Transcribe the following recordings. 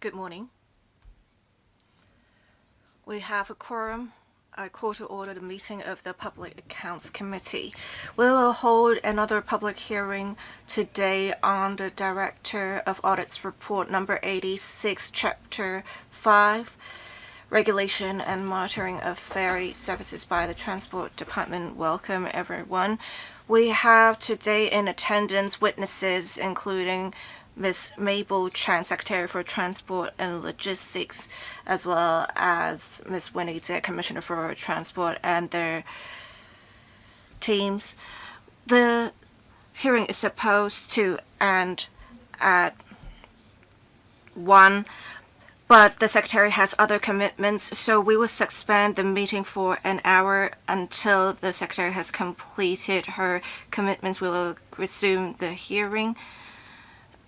Good morning. We have a quorum. I call to order the meeting of the Public Accounts Committee. We will hold another public hearing today on the Director of Audit's report number 86, Chapter 5, Regulation and Monitoring of Ferry Services by the Transport Department. Welcome, everyone. We have today in attendance witnesses including Ms. Mabel Chan, Secretary for Transport and Logistics, as well as Ms. Winnie Tse, Commissioner for Transport, and their teams. The hearing is supposed to end at 1, but the Secretary has other commitments, so we will suspend the meeting for an hour until the Secretary has completed her commitments. We will resume the hearing.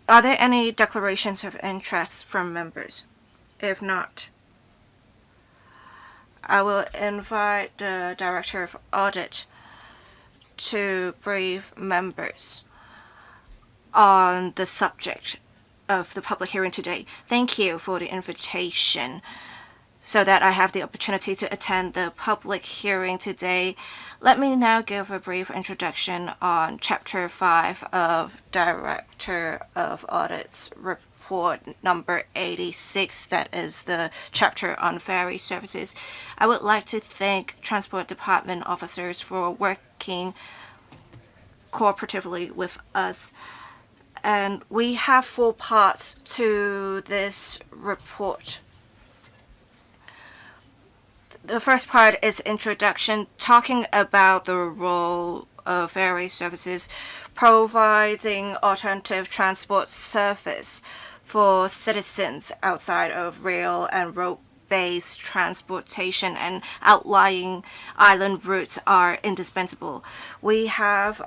Are there any declarations of interest from members? If not, I will invite the Director of Audit to brief members on the subject of the public hearing today. Thank you for the invitation so that I have the opportunity to attend the public hearing today. Let me now give a brief introduction on Chapter 5 of Director of Audit's report number 86, that is the chapter on ferry services. I would like to thank Transport Department officers for working cooperatively with us. And we have 4 parts to this report. The first part is introduction, talking about the role of ferry services, providing alternative transport service for citizens outside of rail and road-based transportation, and outlying island routes are indispensable. We have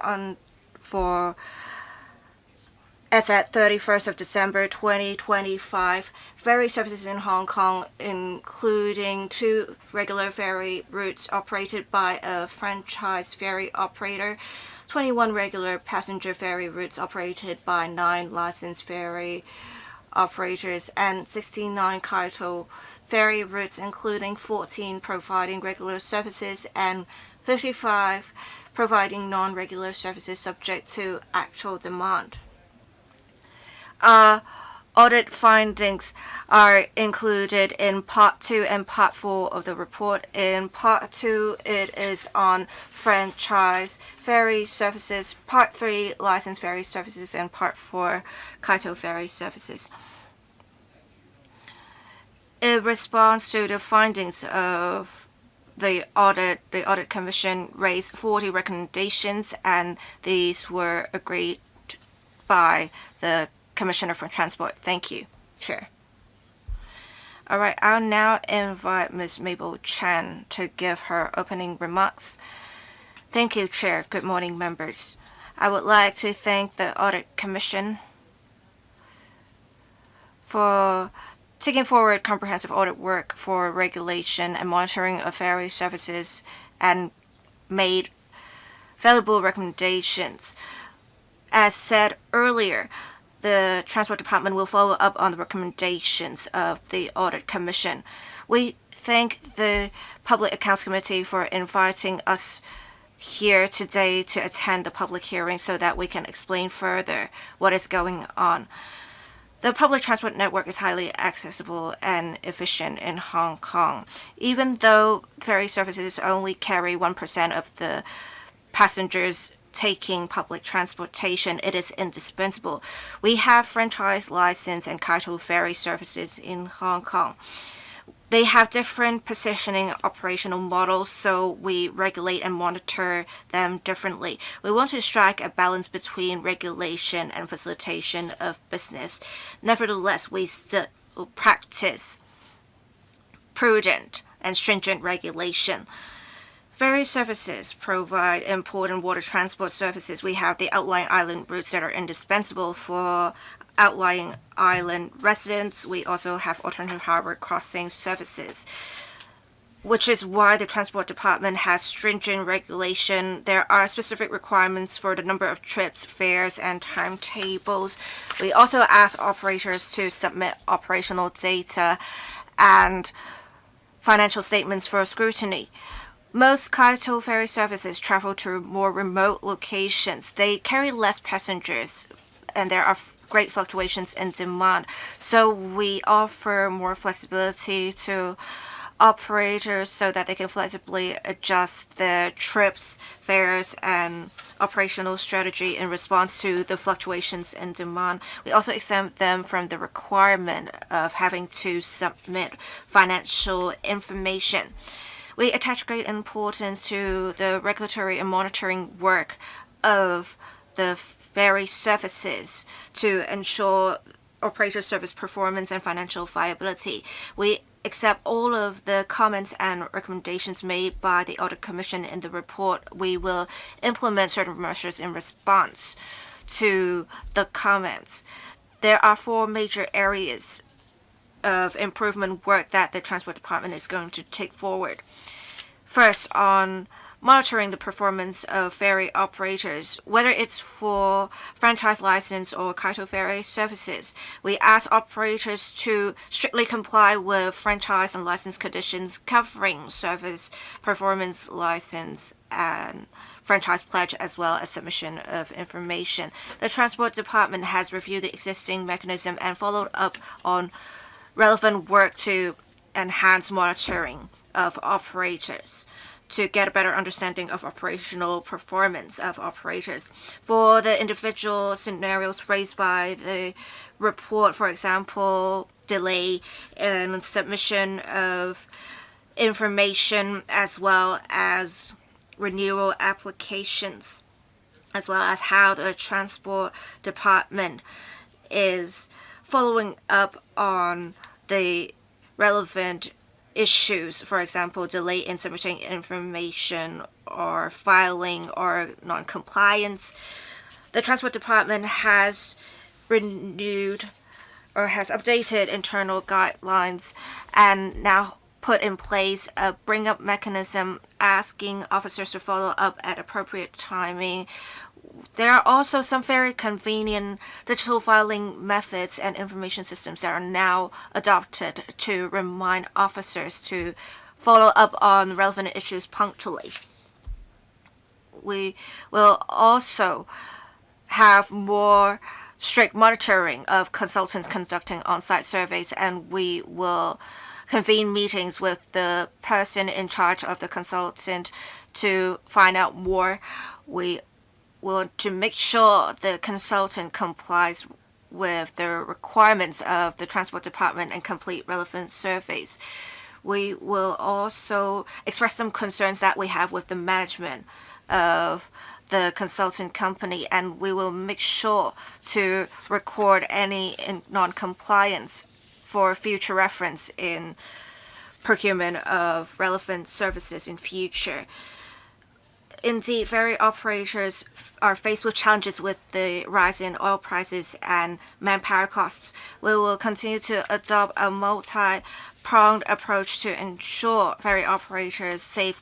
as at 31st of December 2025, ferry services in Hong Kong, including 2 regular ferry routes operated by a franchise ferry operator, 21 regular passenger ferry routes operated by 9 licensed ferry operators, and 69 Kaito ferry routes, including 14 providing regular services and 55 providing non-regular services subject to actual demand. Audit findings are included in Part 2 and Part 4 of the report. In Part 2, it is on franchise ferry services, Part 3, licensed ferry services, and Part 4, Kaito ferry services. In response to the findings of the Audit Commission raised 40 recommendations, and these were agreed by the Commissioner for Transport. Thank you, Chair. All right, I'll now invite Ms. Mabel Chan to give her opening remarks. Thank you, Chair. Good morning, members. I would like to thank the Audit Commission for taking forward comprehensive audit work for regulation and monitoring of ferry services and made valuable recommendations. As said earlier, the Transport Department will follow up on the recommendations of the Audit Commission. We thank the Public Accounts Committee for inviting us here today to attend the public hearing so that we can explain further what is going on. The public transport network is highly accessible and efficient in Hong Kong. Even though ferry services only carry 1% of the passengers taking public transportation, it is indispensable. We have franchise license and Kaito ferry services in Hong Kong. They have different positioning operational models, so we regulate and monitor them differently. We want to strike a balance between regulation and facilitation of business. Nevertheless, we still practice prudent and stringent regulation. Ferry services provide important water transport services. We have the outlying island routes that are indispensable for outlying island residents. We also have alternative harbor crossing services. which is why the Transport Department has stringent regulation. There are specific requirements for the number of trips, fares, and timetables. We also ask operators to submit operational data and financial statements for scrutiny. Most Kaito ferry services travel to more remote locations. They carry less passengers, and there are great fluctuations in demand. So we offer more flexibility to operators so that they can flexibly adjust their trips, fares, and operational strategy in response to the fluctuations in demand. We also exempt them from the requirement of having to submit financial information. We attach great importance to the regulatory and monitoring work of the ferry services to ensure operator service performance and financial viability. We accept all of the comments and recommendations made by the Audit Commission in the report. We will implement certain measures in response to the comments. There are 4 major areas of improvement work that the Transport Department is going to take forward. First, on monitoring the performance of ferry operators, whether it's for franchise license or Kaito ferry services. We ask operators to strictly comply with franchise and license conditions covering service performance license and franchise pledge, as well as submission of information. The Transport Department has reviewed the existing mechanism and followed up on relevant work to enhance monitoring of operators to get a better understanding of operational performance of operators. For the individual scenarios raised by the report, for example, delay in submission of information, as well as renewal applications, as well as how the Transport Department is following up on the relevant issues, for example, delay in submitting information or filing or non-compliance. The Transport Department has renewed or has updated internal guidelines and now put in place a bring-up mechanism asking officers to follow up at appropriate timing. There are also some very convenient digital filing methods and information systems that are now adopted to remind officers to follow up on relevant issues punctually. We will also have more strict monitoring of consultants conducting on-site surveys, and we will convene meetings with the person in charge of the consultant to find out more. We will to make sure the consultant complies with the requirements of the Transport Department and complete relevant surveys. We will also express some concerns that we have with the management of the consultant company, and we will make sure to record any non-compliance for future reference in procurement of relevant services in future. Indeed, ferry operators are faced with challenges with the rise in oil prices and manpower costs. We will continue to adopt a multi-pronged approach to ensure ferry operators save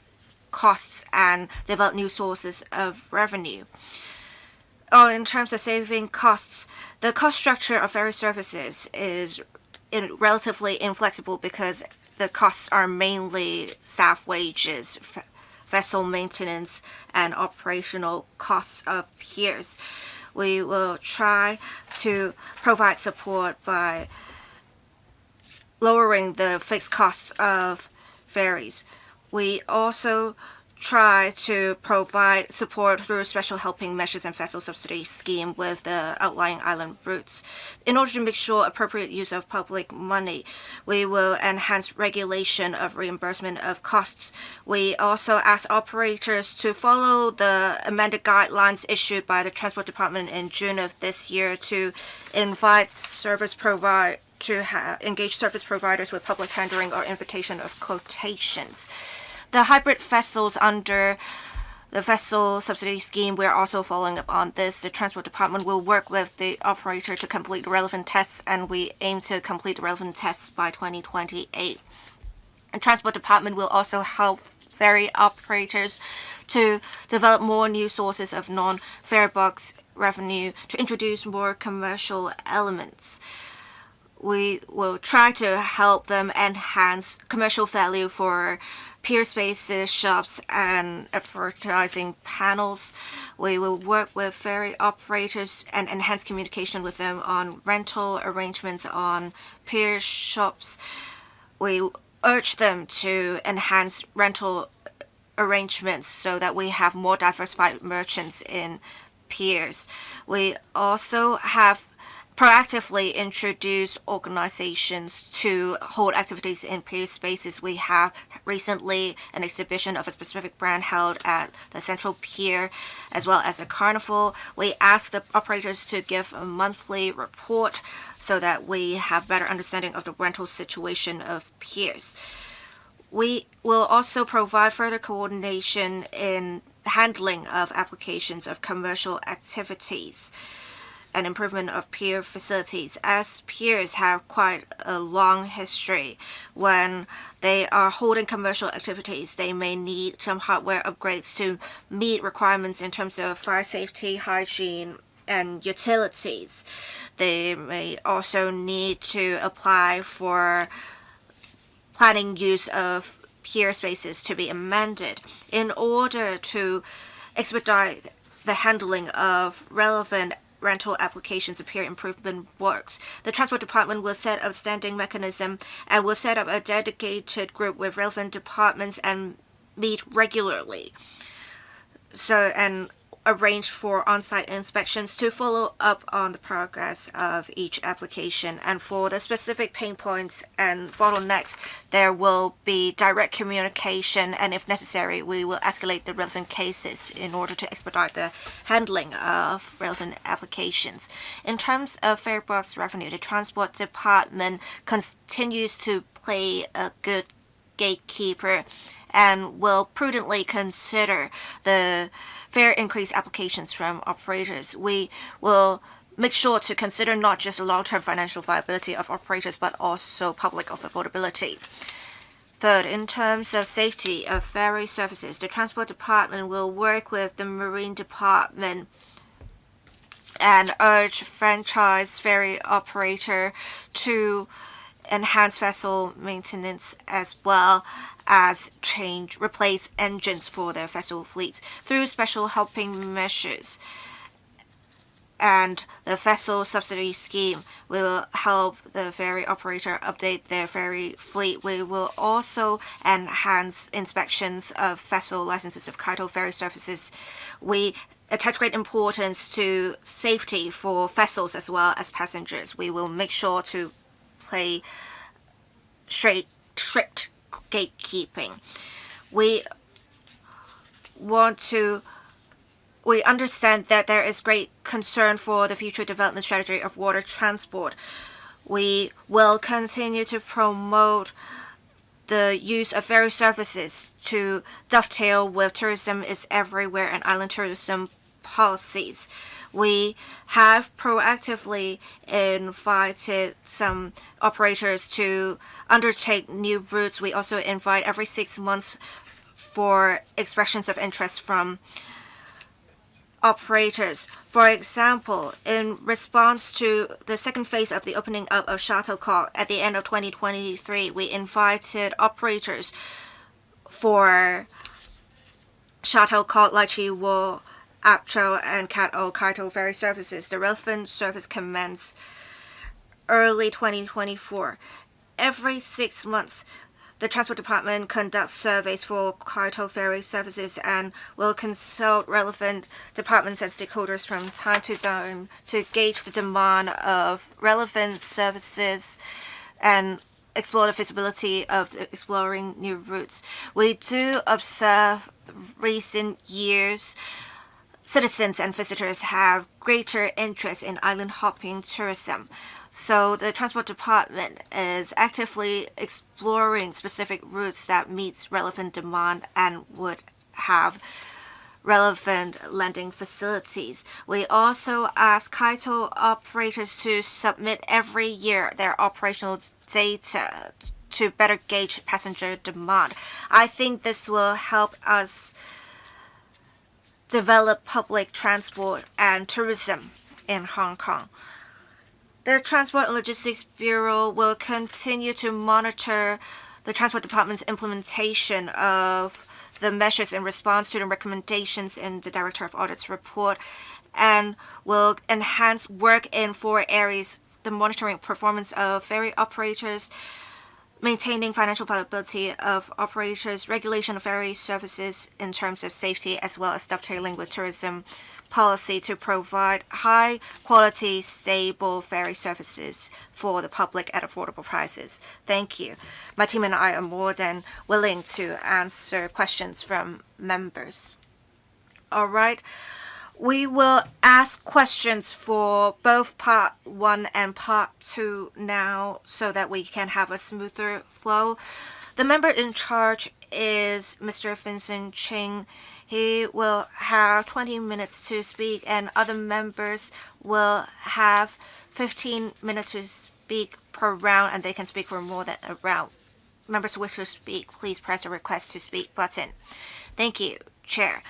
costs and develop new sources of revenue. In terms of saving costs, the cost structure of ferry services is relatively inflexible because the costs are mainly staff wages, vessel maintenance, and operational costs of piers. We will try to provide support by lowering the fixed costs of ferries. We also try to provide support through special helping measures and vessel subsidy scheme with the outlying island routes. In order to make sure appropriate use of public money, we will enhance regulation of reimbursement of costs. We also ask operators to follow the amended guidelines issued by the Transport Department in June of this year to invite service providers to engage service providers with public tendering or invitation of quotations. The hybrid vessels under the vessel subsidy scheme, we're also following up on this. The Transport Department will work with the operator to complete relevant tests, and we aim to complete the relevant tests by 2028. And Transport Department will also help ferry operators to develop more new sources of non-fare box revenue to introduce more commercial elements. We will try to help them enhance commercial value for peer spaces, shops, and advertising panels. We will work with ferry operators and enhance communication with them on rental arrangements on peer shops. We urge them to enhance rental arrangements so that we have more diversified merchants in peers. We also have proactively introduced organizations to hold activities in peer spaces. We have recently an exhibition of a specific brand held at the Central Pier, as well as a carnival. We ask the operators to give a monthly report so that we have better understanding of the rental situation of piers. We will also provide further coordination in handling of applications of commercial activities and improvement of pier facilities, as piers have quite a long history. When they are holding commercial activities, they may need some hardware upgrades to meet requirements in terms of fire safety, hygiene, and utilities. They may also need to apply for planning use of pier spaces to be amended in order to expedite the handling of relevant rental applications of pier improvement works. The Transport Department will set up standing mechanism and will set up a dedicated group with relevant departments and meet regularly. And arrange for on-site inspections to follow up on the progress of each application. And for the specific pain points and bottlenecks, there will be direct communication, and if necessary, we will escalate the relevant cases in order to expedite the handling of relevant applications. In terms of fare box revenue, the Transport Department continues to play a good gatekeeper and will prudently consider the fare increase applications from operators. We will make sure to consider not just the long-term financial viability of operators, but also public affordability. Third, in terms of safety of ferry services, the Transport Department will work with the Marine Department and urge franchise ferry operator to enhance vessel maintenance as well as replace engines for their vessel fleets through special helping measures. And the vessel subsidy scheme will help the ferry operator update their ferry fleet. We will also enhance inspections of vessel licenses of Kaito ferry services. We attach great importance to safety for vessels as well as passengers. We will make sure to play strict gatekeeping. We understand that there is great concern for the future development strategy of water transport. We will continue to promote the use of ferry services to dovetail with tourism is everywhere and island tourism policies. We have proactively invited some operators to undertake new routes. We also invite every 6 months for expressions of interest from operators. For example, in response to the second phase of the opening up of Shuttlecock at the end of 2023, we invited operators for Shuttlecock, Laichiwo, Apcho, and Kat-O Kaito ferry services. The relevant service commenced early 2024. Every 6 months, the Transport Department conducts surveys for Kaito ferry services and will consult relevant departments and stakeholders from time to time to gauge the demand of relevant services and explore the feasibility of exploring new routes. We do observe recent years citizens and visitors have greater interest in island hopping tourism. So the Transport Department is actively exploring specific routes that meets relevant demand and would have relevant landing facilities. We also ask Kaito operators to submit every year their operational data to better gauge passenger demand. I think this will help us develop public transport and tourism in Hong Kong. The Transport and Logistics Bureau will continue to monitor the Transport Department's implementation of the measures in response to the recommendations in the Director of Audit's report and will enhance work in 4 areas: the monitoring performance of ferry operators, maintaining financial viability of operators, regulation of ferry services in terms of safety, as well as dovetailing with tourism policy to provide high quality, stable ferry services for the public at affordable prices. Thank you. My team and I are more than willing to answer questions from members. All right. We will ask questions for both part 1 and part 2 now so that we can have a smoother flow. The member in charge is Mr. Vincent Ching. He will have 20 minutes to speak, and other members will have 15 minutes to speak per round, and they can speak for more than a round. Members who wish to speak, please press the request to speak button. Thank you, Chair.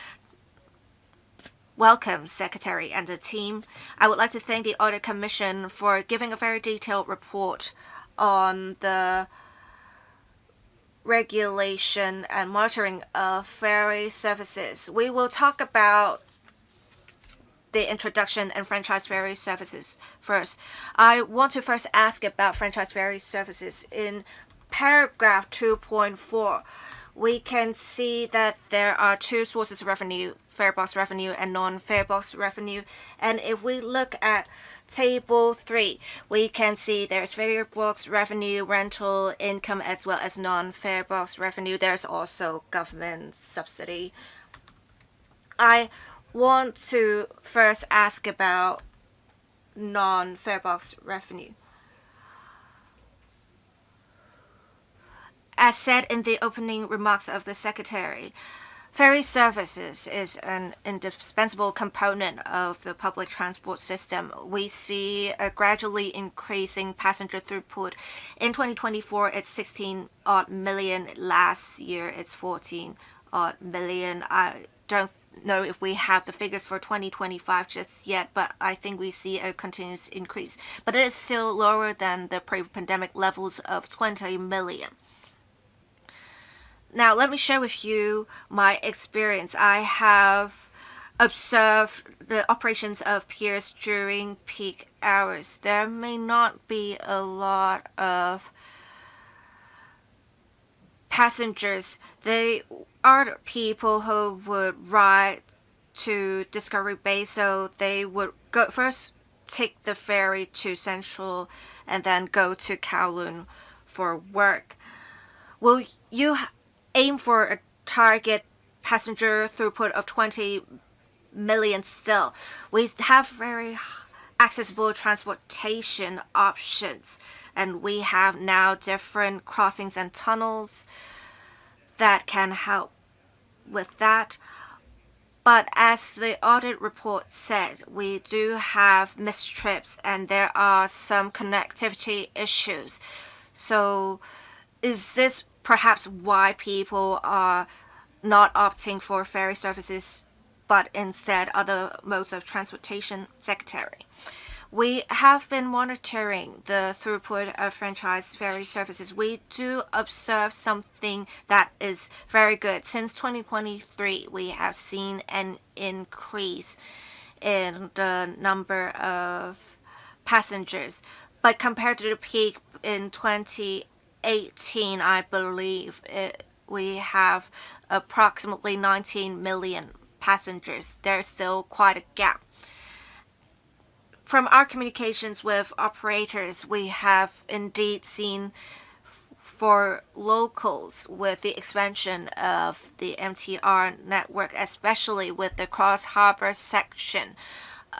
Welcome, Secretary and the team. I would like to thank the Audit Commission for giving a very detailed report on the regulation and monitoring of ferry services. We will talk about the introduction and franchise ferry services first. I want to first ask about franchise ferry services. In paragraph 2.4, we can see that there are 2 sources of revenue: fare box revenue and non-fare box revenue. And if we look at table 3, we can see there's fare box revenue, rental income, as well as non-fare box revenue. There's also government subsidy. I want to first ask about non-fare box revenue. As said in the opening remarks of the Secretary, ferry services is an indispensable component of the public transport system. We see a gradually increasing passenger throughput. In 2024, it's 16 odd million. Last year, it's 14 odd million. I don't know if we have the figures for 2025 just yet, but I think we see a continuous increase. But it is still lower than the pre-pandemic levels of 20 million. Now, let me share with you my experience. I have observed the operations of piers during peak hours. There may not be a lot of passengers. They are people who would ride to Discovery Bay, so they would go first take the ferry to Central and then go to Kowloon for work. Will you aim for a target passenger throughput of 20 million still? We have very accessible transportation options, and we have now different crossings and tunnels that can help with that. But as the audit report said, we do have missed trips and there are some connectivity issues. So is this perhaps why people are not opting for ferry services, but instead other modes of transportation? Secretary, we have been monitoring the throughput of franchise ferry services. We do observe something that is very good. Since 2023, we have seen an increase in the number of passengers. But compared to the peak in 2018, I believe we have approximately 19 million passengers. There's still quite a gap. From our communications with operators, we have indeed seen for locals with the expansion of the MTR network, especially with the cross-harbor section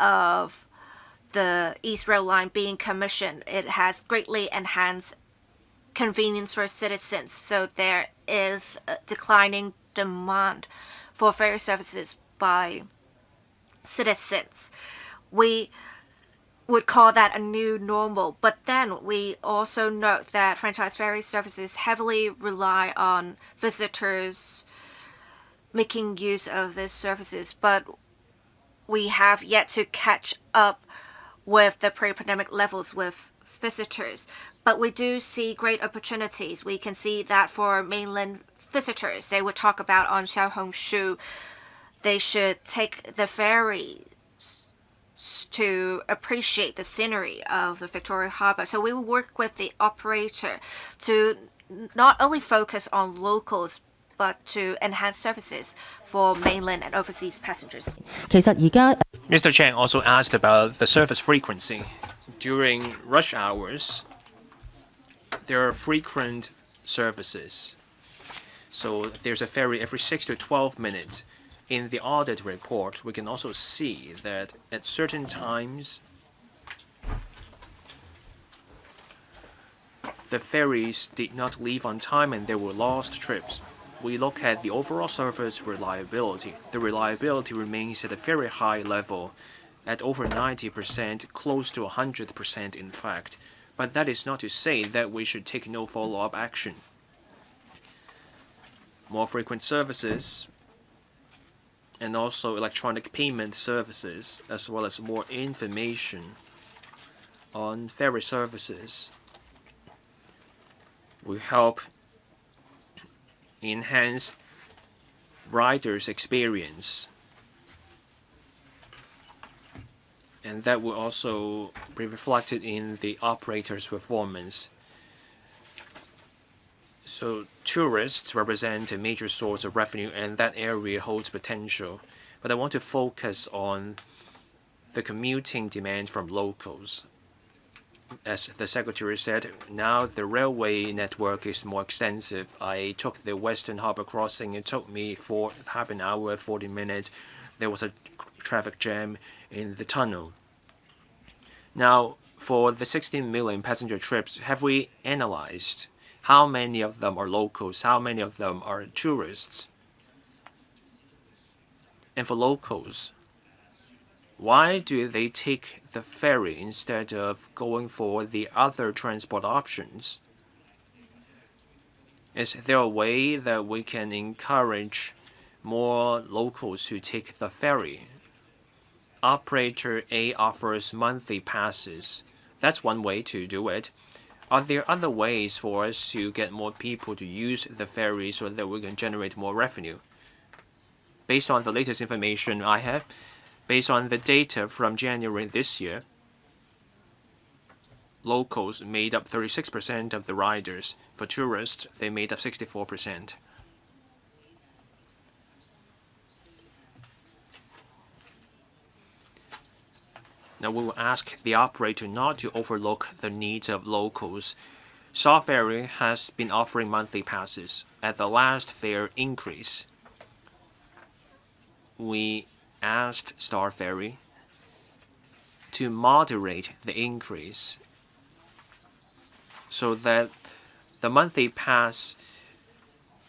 of the East Rail Line being commissioned, it has greatly enhanced convenience for citizens. So there is a declining demand for ferry services by citizens. We would call that a new normal. But then we also note that franchise ferry services heavily rely on visitors making use of these services, but we have yet to catch up with the pre-pandemic levels with visitors. But we do see great opportunities. We can see that for mainland visitors, they would talk about on Xiaohongshu, they should take the ferry to appreciate the scenery of the Victoria Harbour. So we will work with the operator to not only focus on locals, but to enhance services for mainland and overseas passengers. Mr. Chang also asked about the service frequency. During rush hours, there are frequent services. So there's a ferry every 6 to 12 minutes. In the audit report, we can also see that at certain times, the ferries did not leave on time and there were lost trips. We look at the overall service reliability. The reliability remains at a very high level, at over 90%, close to 100% in fact. But that is not to say that we should take no follow-up action. More frequent services and also electronic payment services, as well as more information on ferry services, will help enhance riders' experience. And that will also be reflected in the operator's performance. So tourists represent a major source of revenue, and that area holds potential. But I want to focus on the commuting demand from locals. As the Secretary said, now the railway network is more extensive. I took the Western Harbour crossing. It took me for half an hour, 40 minutes. There was a traffic jam in the tunnel. Now, for the 16 million passenger trips, have we analyzed how many of them are locals, how many of them are tourists? And for locals, why do they take the ferry instead of going for the other transport options? Is there a way that we can encourage more locals to take the ferry? Operator A offers monthly passes. That's one way to do it. Are there other ways for us to get more people to use the ferry so that we can generate more revenue? Based on the latest information I have, based on the data from January this year, locals made up 36% of the riders. For tourists, they made up 64%. Now we will ask the operator not to overlook the needs of locals. Star Ferry has been offering monthly passes. At the last fare increase, we asked Star Ferry to moderate the increase so that the monthly pass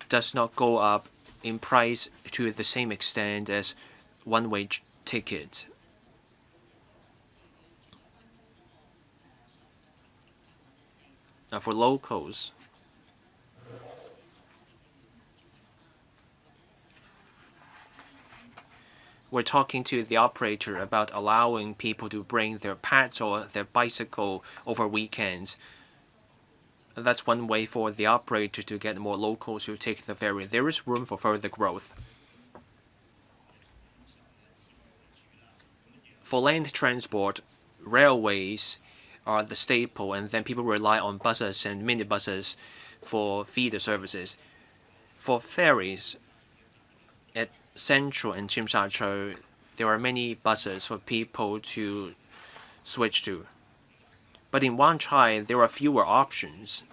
does not go up in price to the same extent as one-way ticket. Now for locals, we're talking to the operator about allowing people to bring their pets or their bicycle over weekends. That's one way for the operator to get more locals to take the ferry. There is room for further growth. For land transport, railways are the staple, and then people rely on buses and minibuses for feeder services. For ferries, at Central and Tsim Sha Tsui, there are many buses for people to switch to. But in Wan Chai, there are fewer options.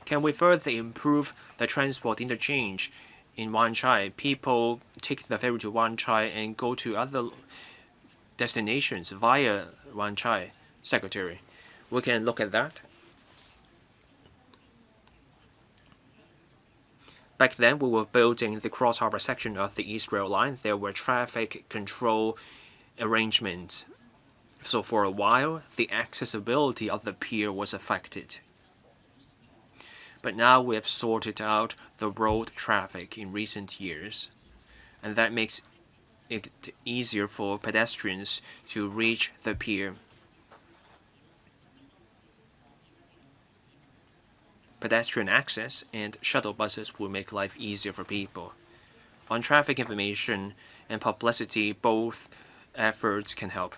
Can we further improve the transport interchange in Wan Chai? People take the ferry to Wan Chai and go to other destinations via Wan Chai. Secretary, we can look at that. Back then, we were building the cross-harbor section of the East Rail Line. There were traffic control arrangements. So for a while, the accessibility of the pier was affected. But now we have sorted out the road traffic in recent years, and that makes it easier for pedestrians to reach the pier. Pedestrian access and shuttle buses will make life easier for people. On traffic information and publicity, both efforts can help.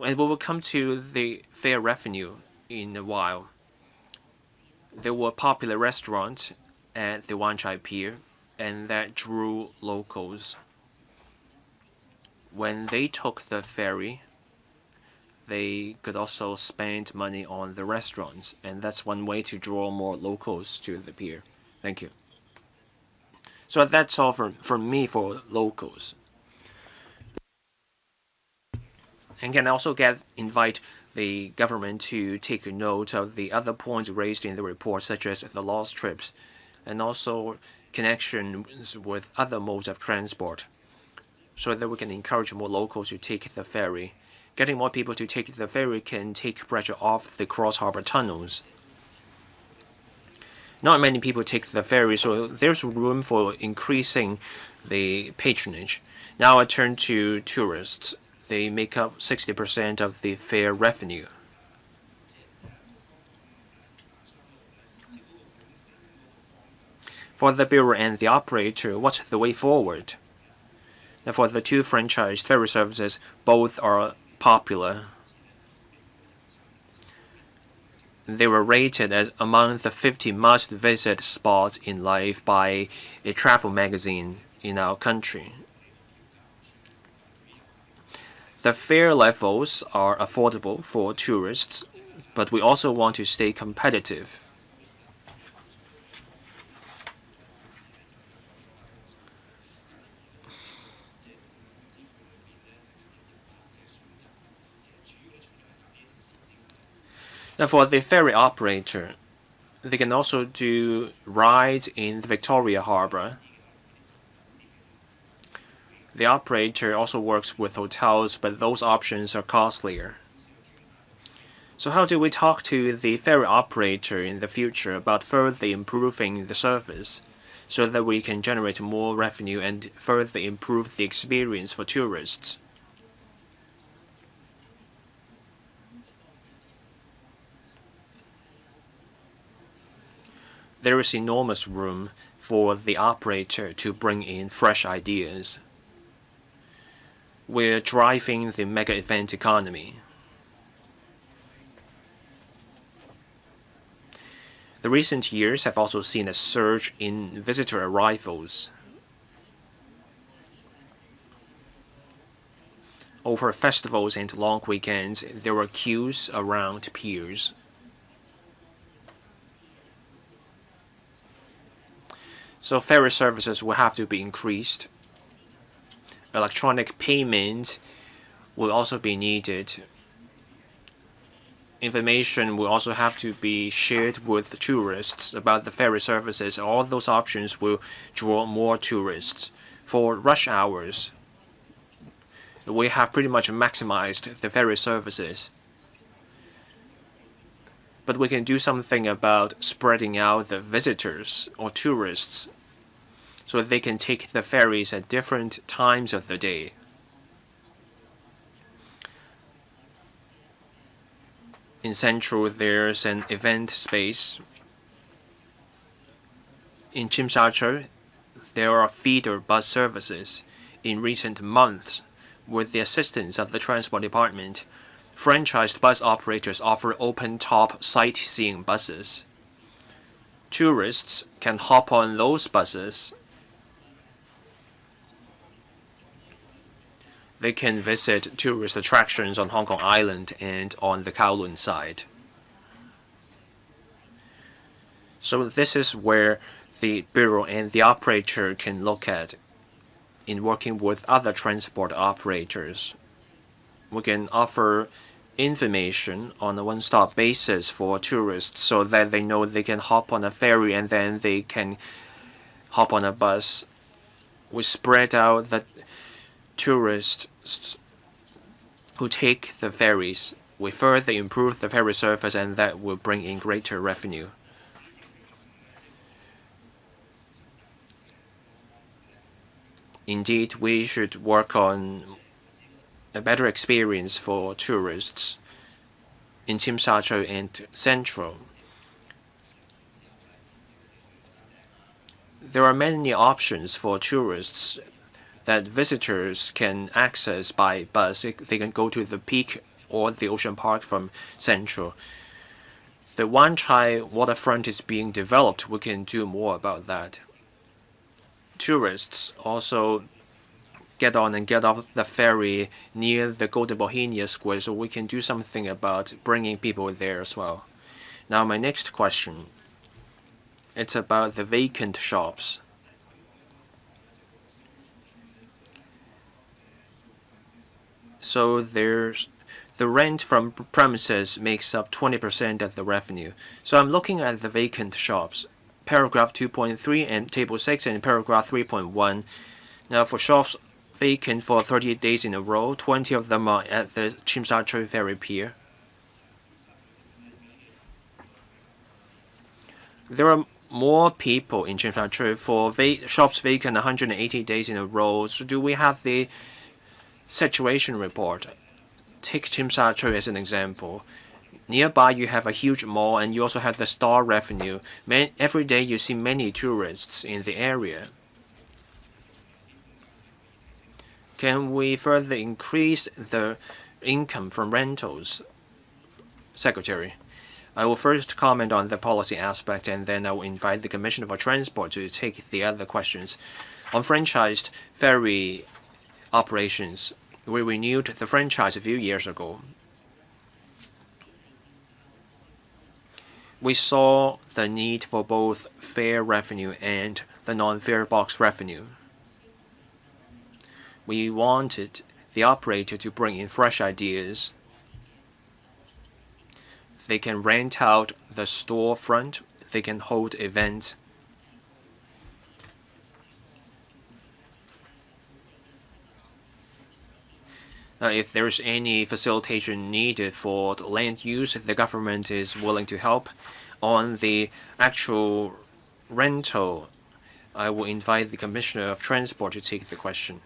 And we will come to the fare revenue in a while. There were popular restaurants at the Wan Chai Pier, and that drew locals. When they took the ferry, they could also spend money on the restaurants, and that's one way to draw more locals to the pier. Thank you. So that's all from me for locals. And can also invite the government to take note of the other points raised in the report, such as the lost trips, and also connections with other modes of transport, so that we can encourage more locals to take the ferry. Getting more people to take the ferry can take pressure off the cross-harbor tunnels. Not many people take the ferry, so there's room for increasing the patronage. Now I turn to tourists. They make up 60% of the fare revenue. For the bureau and the operator, what's the way forward? Now for the two franchised ferry services, both are popular. They were rated as among the 50 must-visit spots in life by a travel magazine in our country. The fare levels are affordable for tourists, but we also want to stay competitive. Now for the ferry operator, they can also do rides in the Victoria Harbour. The operator also works with hotels, but those options are costlier. So how do we talk to the ferry operator in the future about further improving the service so that we can generate more revenue and further improve the experience for tourists? There is enormous room for the operator to bring in fresh ideas. We're driving the mega event economy. The recent years have also seen a surge in visitor arrivals. Over festivals and long weekends, there were queues around piers. So ferry services will have to be increased. Electronic payment will also be needed. Information will also have to be shared with tourists about the ferry services. All those options will draw more tourists. For rush hours, we have pretty much maximized the ferry services. But we can do something about spreading out the visitors or tourists so they can take the ferries at different times of the day. In Central, there's an event space. In Tsim Sha Tsui, there are feeder bus services. In recent months, with the assistance of the Transport Department, franchised bus operators offer open-top sightseeing buses. Tourists can hop on those buses. They can visit tourist attractions on Hong Kong Island and on the Kowloon side. So this is where the bureau and the operator can look at in working with other transport operators. We can offer information on a one-stop basis for tourists so that they know they can hop on a ferry and then they can hop on a bus. We spread out the tourists who take the ferries. We further improve the ferry service, and that will bring in greater revenue. Indeed, we should work on a better experience for tourists in Tsim Sha Tsui and Central. There are many options for tourists that visitors can access by bus. They can go to the Peak or the Ocean Park from Central. The Wan Chai waterfront is being developed. We can do more about that. Tourists also get on and get off the ferry near the Golden Bohemia Square, so we can do something about bringing people there as well. Now, my next question, it's about the vacant shops. So there's the rent from premises makes up 20% of the revenue. So I'm looking at the vacant shops, paragraph 2.3 and table 6 and paragraph 3.1. Now for shops vacant for 38 days in a row, 20 of them are at the Tsim Sha Tsui Ferry Pier. There are more people in Tsim Sha Tsui for shops vacant 180 days in a row. So do we have the situation report? Take Tsim Sha Tsui as an example. Nearby, you have a huge mall, and you also have the star revenue. Every day, you see many tourists in the area. Can we further increase the income from rentals? Secretary, I will first comment on the policy aspect, and then I will invite the Commissioner for Transport to take the other questions. On franchised ferry operations, we renewed the franchise a few years ago. We saw the need for both fare revenue and the non-fare box revenue. We wanted the operator to bring in fresh ideas. They can rent out the storefront, they can hold events. If there's any facilitation needed for the land use, the government is willing to help. On the actual rental, I will invite the Commissioner of Transport to take the question.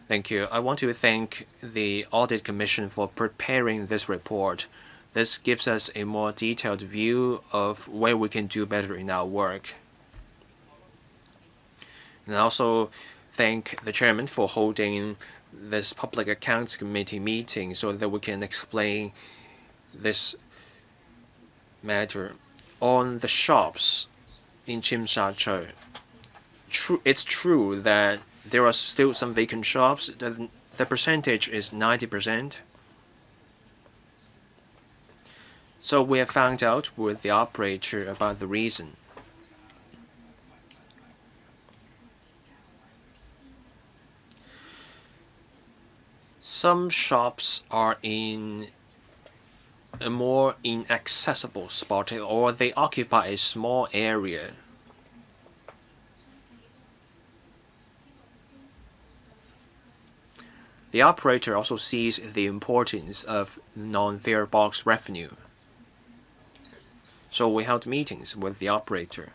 Thank you. I want to thank the Audit Commission for preparing this report. This gives us a more detailed view of where we can do better in our work. And I also thank the chairman for holding this Public Accounts Committee meeting so that we can explain this matter. On the shops in Tsim Sha Tsui, it's true that there are still some vacant shops. The percentage is 90%. So we have found out with the operator about the reason. Some shops are in a more inaccessible spot, or they occupy a small area. The operator also sees the importance of non-fare box revenue. So we held meetings with the operator.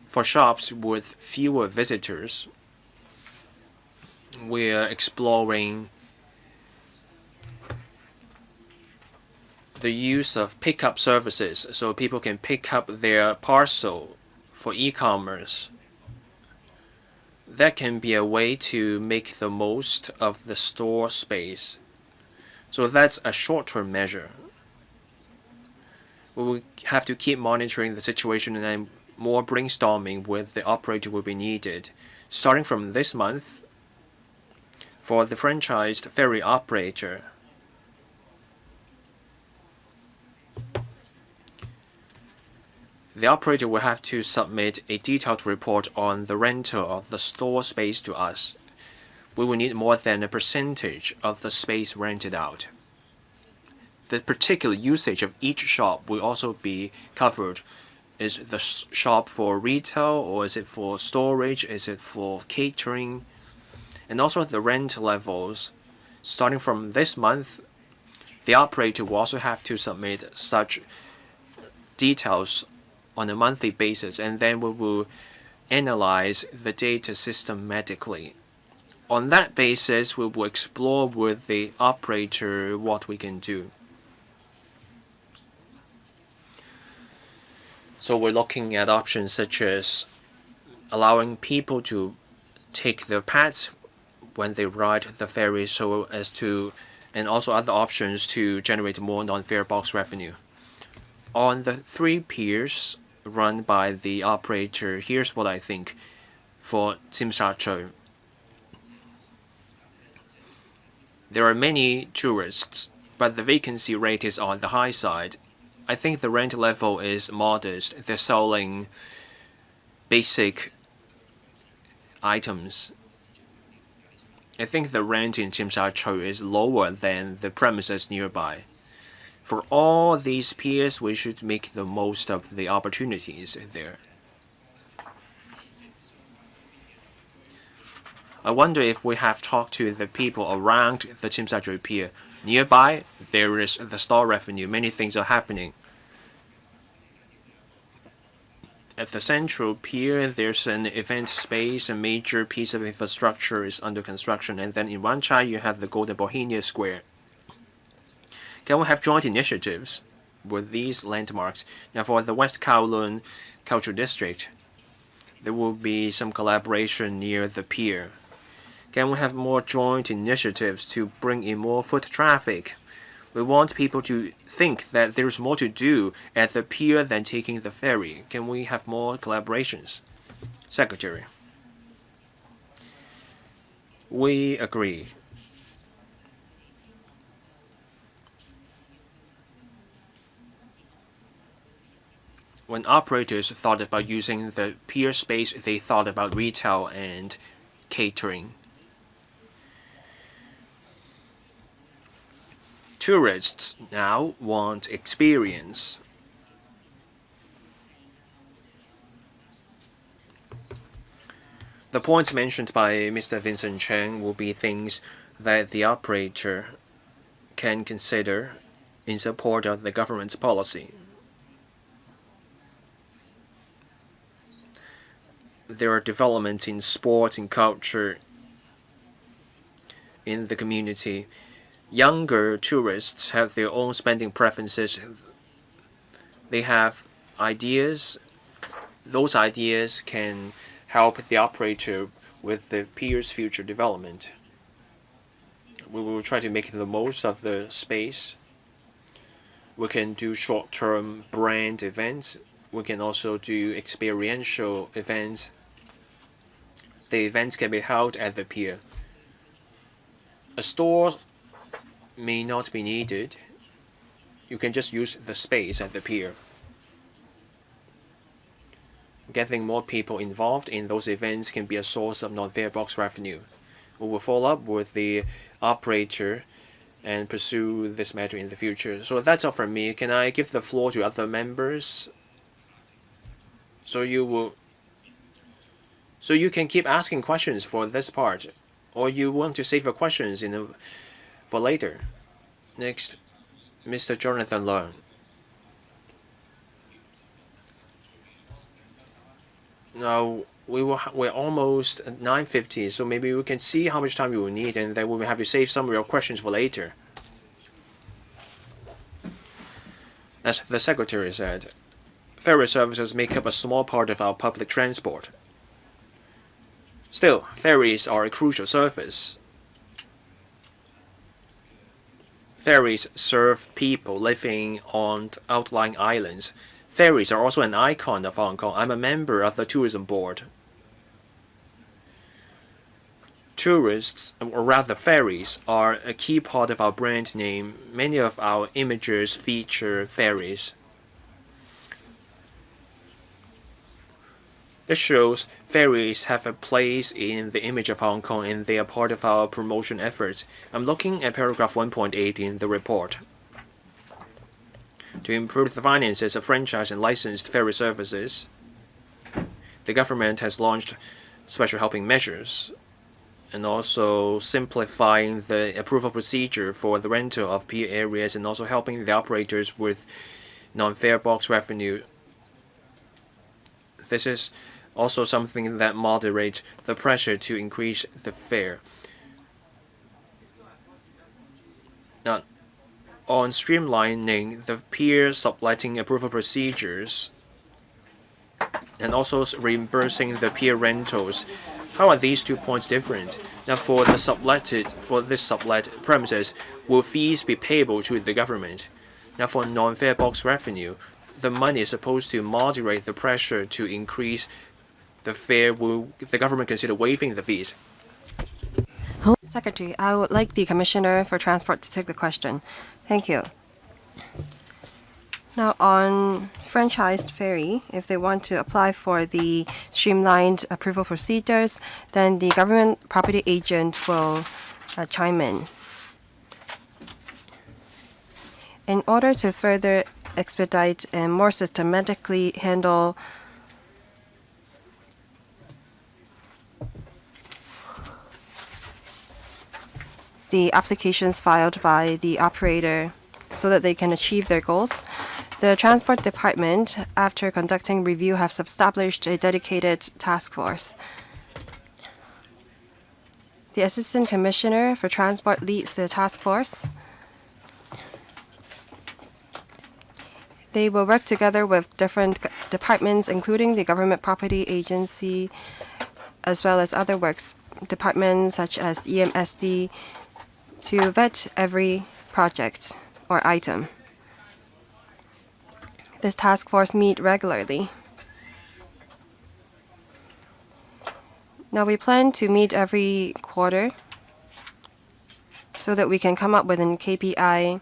For shops with fewer visitors, we're exploring the use of pickup services so people can pick up their parcel for e-commerce. That can be a way to make the most of the store space. So that's a short-term measure. We will have to keep monitoring the situation, and more brainstorming with the operator will be needed. Starting from this month, for the franchised ferry operator, the operator will have to submit a detailed report on the rental of the store space to us. We will need more than a percentage of the space rented out. The particular usage of each shop will also be covered Is the shop for retail, or is it for storage? Is it for catering? And also the rent levels. Starting from this month, the operator will also have to submit such details on a monthly basis, and then we will analyze the data systematically. On that basis, we will explore with the operator what we can do. So we're looking at options such as allowing people to take their pets when they ride the ferry, so as to, and also other options to generate more non-fare box revenue. On the 3 piers run by the operator, here's what I think. For Tsim Sha Tsui, there are many tourists, but the vacancy rate is on the high side. I think the rent level is modest. They're selling basic items. I think the rent in Tsim Sha Tsui is lower than the premises nearby. For all these piers, we should make the most of the opportunities there. I wonder if we have talked to the people around the Tsim Sha Tsui pier. Nearby, there is the store revenue. Many things are happening. At the central pier, there's an event space. A major piece of infrastructure is under construction. And then in Wan Chai, you have the Golden Bohemia Square. Can we have joint initiatives with these landmarks? Now, for the West Kowloon Cultural District, there will be some collaboration near the pier. Can we have more joint initiatives to bring in more foot traffic? We want people to think that there's more to do at the pier than taking the ferry. Can we have more collaborations? Secretary. We agree. When operators thought about using the pier space, they thought about retail and catering. Tourists now want experience. The points mentioned by Mr. Vincent Cheng will be things that the operator can consider in support of the government's policy. There are developments in sports and culture in the community. Younger tourists have their own spending preferences. They have ideas. Those ideas can help the operator with the pier's future development. We will try to make the most of the space. We can do short-term brand events. We can also do experiential events. The events can be held at the pier. A store may not be needed. You can just use the space at the pier. Getting more people involved in those events can be a source of non-fare box revenue. We will follow up with the operator and pursue this matter in the future. So that's all from me. Can I give the floor to other members? So you can keep asking questions for this part, or you want to save your questions for later. Next, Mr. Jonathan Leung. Now we're almost at 9:50, so maybe we can see how much time you will need, and then we will have to save some of your questions for later. As the secretary said, ferry services make up a small part of our public transport. Still, ferries are a crucial service. Ferries serve people living on outlying islands. Ferries are also an icon of Hong Kong. I'm a member of the tourism board. Tourists, or rather ferries, are a key part of our brand name. Many of our images feature ferries. This shows ferries have a place in the image of Hong Kong, and they are part of our promotion efforts. I'm looking at paragraph 1.8 in the report. To improve the finances of franchise and licensed ferry services, the government has launched special helping measures and also simplifying the approval procedure for the rental of pier areas and also helping the operators with non-fare box revenue. This is also something that moderates the pressure to increase the fare. Now, on streamlining the pier subletting approval procedures and also reimbursing the pier rentals, how are these 2 points different? Now, for this sublet premises, will fees be payable to the government? Now, for non-fare box revenue, the money is supposed to moderate the pressure to increase the fare. Will the government consider waiving the fees? Secretary, I would like the Commissioner for Transport to take the question. Thank you. Now, on franchised ferry, if they want to apply for the streamlined approval procedures, then the government property agent will chime in. In order to further expedite and more systematically handle the applications filed by the operator so that they can achieve their goals, the Transport Department, after conducting review, have established a dedicated task force. The Assistant Commissioner for Transport leads the task force. They will work together with different departments, including the Government Property Agency, as well as other works departments such as EMSD, to vet every project or item. This task force meet regularly. Now we plan to meet every quarter so that we can come up with an KPI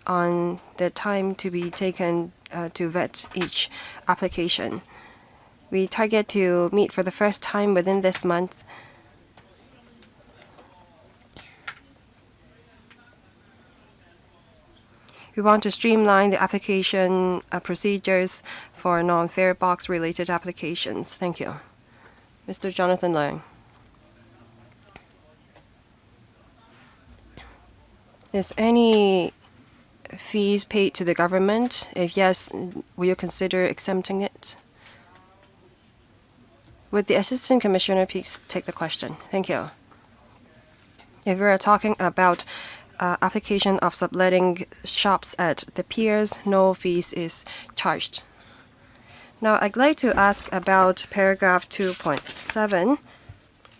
on the time to be taken to vet each application. We target to meet for the first time within this month. We want to streamline the application procedures for non-fare box related applications. Thank you. Mr. Jonathan Leung. Is any fees paid to the government? If yes, will you consider exempting it? Would the Assistant Commissioner please take the question? Thank you. If we are talking about application of subletting shops at the piers, no fees is charged. Now, I'd like to ask about paragraph 2.7.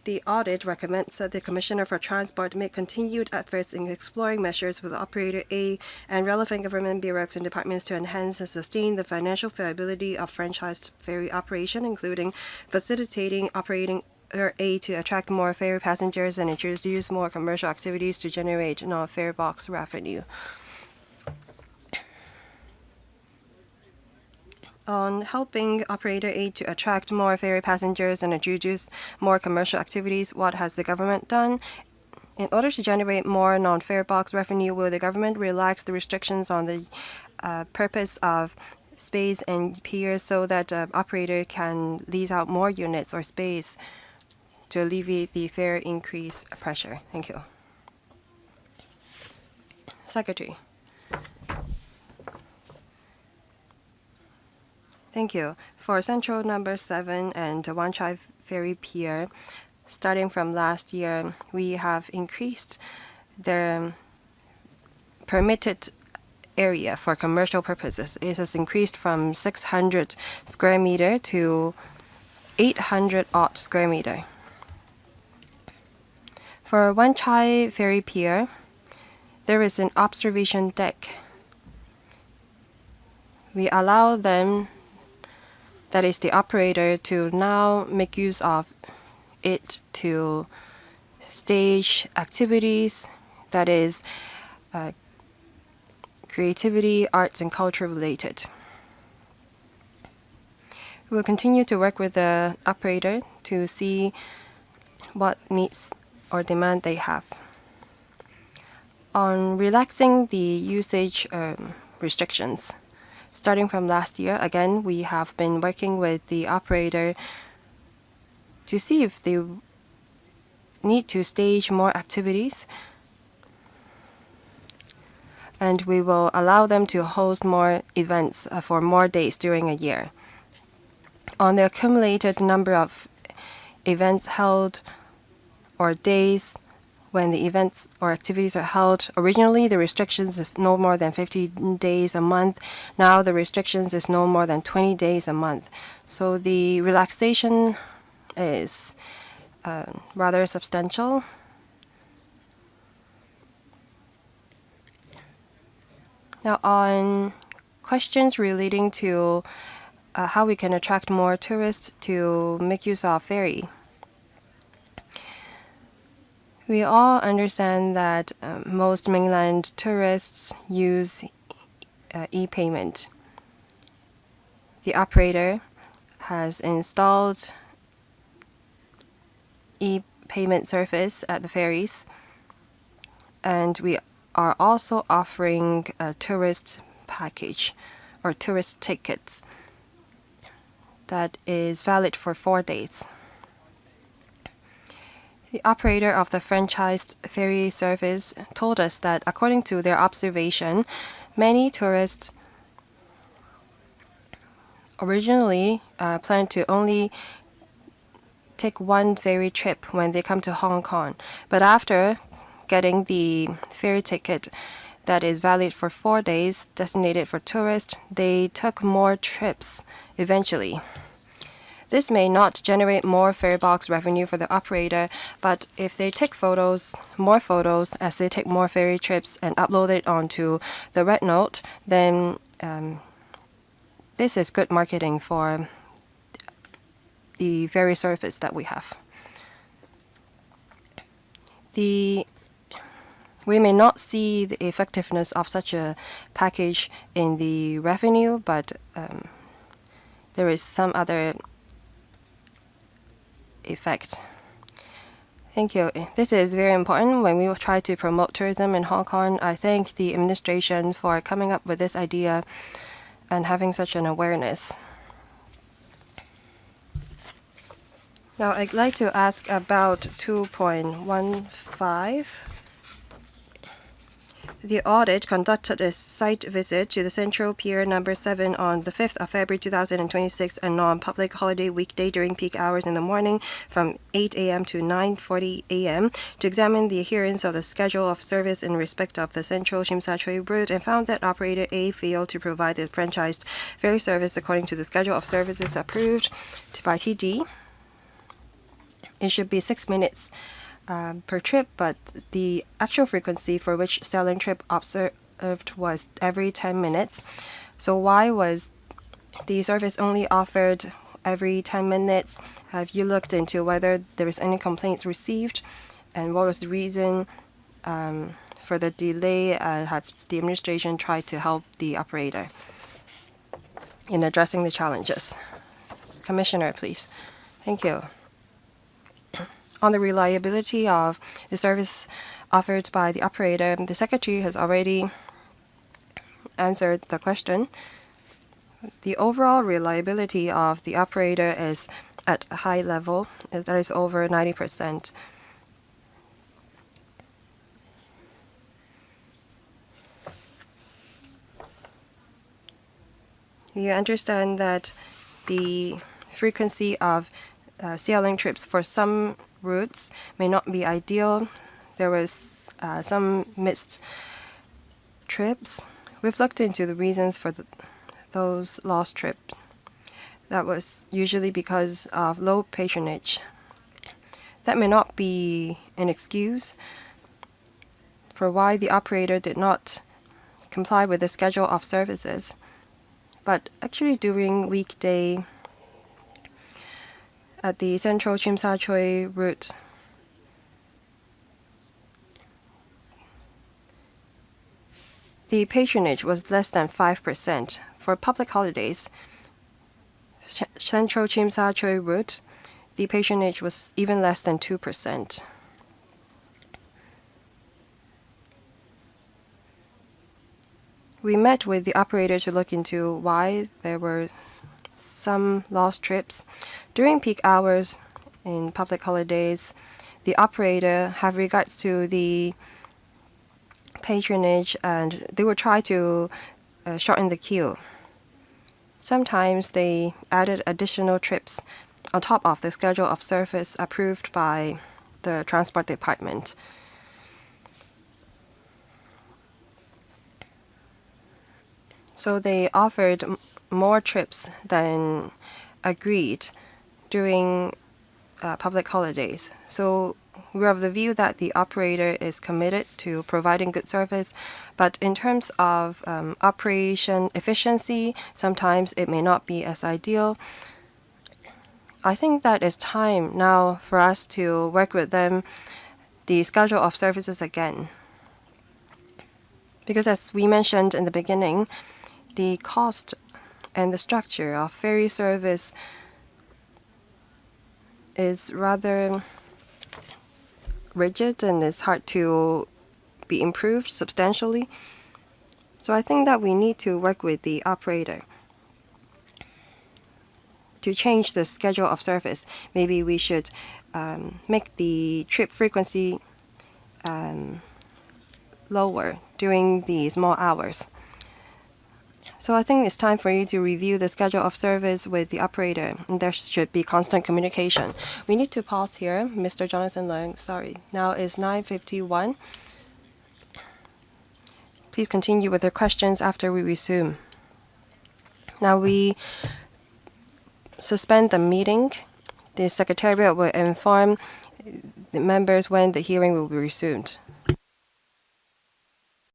The audit recommends that the Commissioner for Transport make continued efforts in exploring measures with Operator A and relevant government bureaus and departments to enhance and sustain the financial viability of franchised ferry operation, including facilitating operating A to attract more ferry passengers and introduce more commercial activities to generate non-fare box revenue. On helping Operator A to attract more ferry passengers and introduce more commercial activities, what has the government done? In order to generate more non-fare box revenue, will the government relax the restrictions on the purpose of space and piers so that operator can lease out more units or space to alleviate the fare increase pressure? Thank you. Secretary. Thank you. For Central Number 7 and Wan Chai Ferry Pier, starting from last year, we have increased the permitted area for commercial purposes. It has increased from 600 square meter to 800 odd square meter. For Wan Chai Ferry Pier, there is an observation deck. We allow them, that is the operator, to now make use of it to stage activities, that is creativity, arts, and culture related. We will continue to work with the operator to see what needs or demand they have. On relaxing the usage restrictions. Starting from last year, again, we have been working with the operator to see if they need to stage more activities, and we will allow them to host more events for more days during a year. On the accumulated number of events held or days when the events or activities are held, originally the restrictions is no more than 50 days a month. Now the restrictions is no more than 20 days a month. So the relaxation is rather substantial. Now, on questions relating to how we can attract more tourists to make use of ferry. We all understand that most mainland tourists use e-payment. The operator has installed e-payment service at the ferries, and we are also offering a tourist package or tourist tickets that is valid for 4 days. The operator of the franchised ferry service told us that according to their observation, many tourists originally planned to only take one ferry trip when they come to Hong Kong. But after getting the ferry ticket that is valid for 4 days, designated for tourists, they took more trips eventually. This may not generate more fare box revenue for the operator, but if they take more photos as they take more ferry trips and upload it onto the Red Note, then this is good marketing for the ferry service that we have. We may not see the effectiveness of such a package in the revenue, but there is some other effect. Thank you. This is very important when we try to promote tourism in Hong Kong. I thank the administration for coming up with this idea and having such an awareness. Now, I'd like to ask about 2.15. The audit conducted a site visit to the Central Pier number 7 on the 5th of February 2026, a non-public holiday weekday during peak hours in the morning from 8 a.m. to 9:40 a.m. to examine the adherence of the schedule of service in respect of the Central Tsim Sha Tsui route, and found that operator A failed to provide the franchised ferry service according to the schedule of services approved by TD. It should be 6 minutes per trip, but the actual frequency for which sailing trip observed was every 10 minutes. So why was the service only offered every 10 minutes? Have you looked into whether there is any complaints received, and what was the reason for the delay? Has the administration tried to help the operator in addressing the challenges? Commissioner, please. Thank you. On the reliability of the service offered by the operator, the Secretary has already answered the question. The overall reliability of the operator is at a high level, that is over 90%. You understand that the frequency of sailing trips for some routes may not be ideal. There was some missed trips. We've looked into the reasons for those lost trips. That was usually because of low patronage. That may not be an excuse for why the operator did not comply with the schedule of services. But actually during weekday at the Central Tsim Sha Tsui route, the patronage was less than 5%. For public holidays, Central Tsim Sha Tsui route, the patronage was even less than 2%. We met with the operator to look into why there were some lost trips. During peak hours in public holidays, the operator have regards to the patronage and they will try to shorten the queue. Sometimes they added additional trips on top of the schedule of service approved by the transport department. So they offered more trips than agreed during public holidays. So we're of the view that the operator is committed to providing good service, but in terms of operation efficiency, sometimes it may not be as ideal. I think that it's time now for us to work with them the schedule of services again. Because as we mentioned in the beginning, the cost and the structure of ferry service is rather rigid and is hard to be improved substantially. So I think that we need to work with the operator to change the schedule of service. Maybe we should make the trip frequency lower during the small hours. So I think it's time for you to review the schedule of service with the operator, and there should be constant communication. We need to pause here. Mr. Jonathan Leung, sorry. Now is 9:51. Please continue with your questions after we resume. Now we suspend the meeting. The Secretariat will inform the members when the hearing will be resumed.